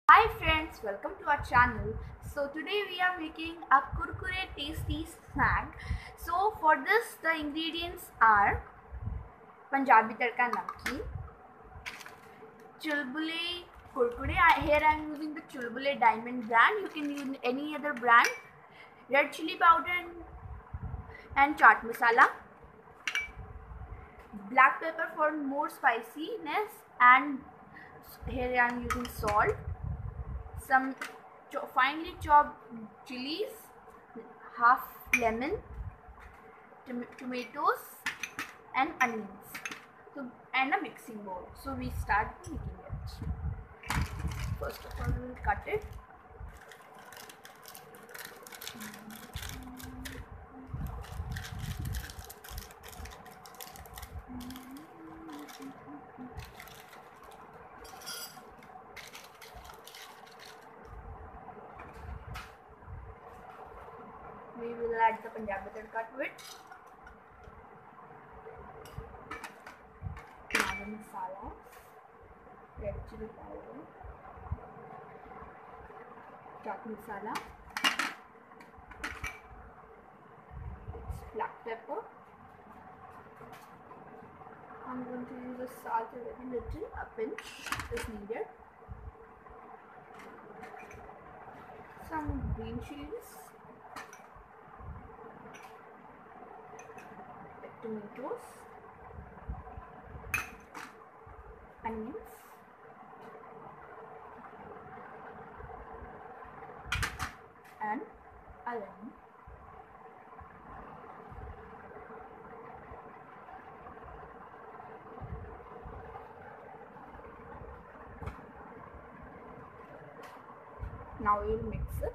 Hi friends, welcome to our channel. So today we are making a Kurkure tasty snack. So for this the ingredients are Punjabi tadka namkeen, Chilli Kurkure. Here I am using the Chilli Diamond brand. You can use any other brand. Red chili powder and Chaat Masala. Black pepper for more spiciness, and here I am using salt. Some finely chopped chilies, half lemon, tomatoes and onions. So and a mixing bowl. So we start making it. First of all, we will cut it. We will add the Punjabi tadka to it. Now masala, red chili powder, chaat masala, black pepper. I'm going to use the salt a very little, a pinch is needed. Some green chilies, tomatoes, onions, and a lemon. Now we will mix it.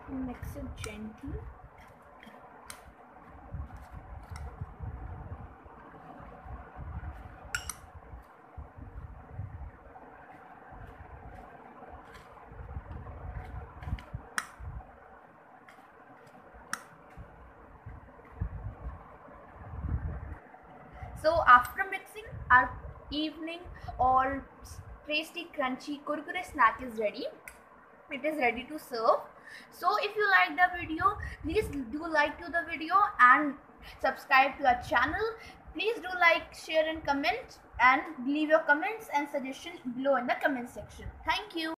Mix it gently. So after mixing, our evening or tasty crunchy Kurkure snack is ready. It is ready to serve. So if you like the video, please do like to the video and subscribe to our channel. Please do like, share and comment, and leave your comments and suggestions below in the comment section. Thank you.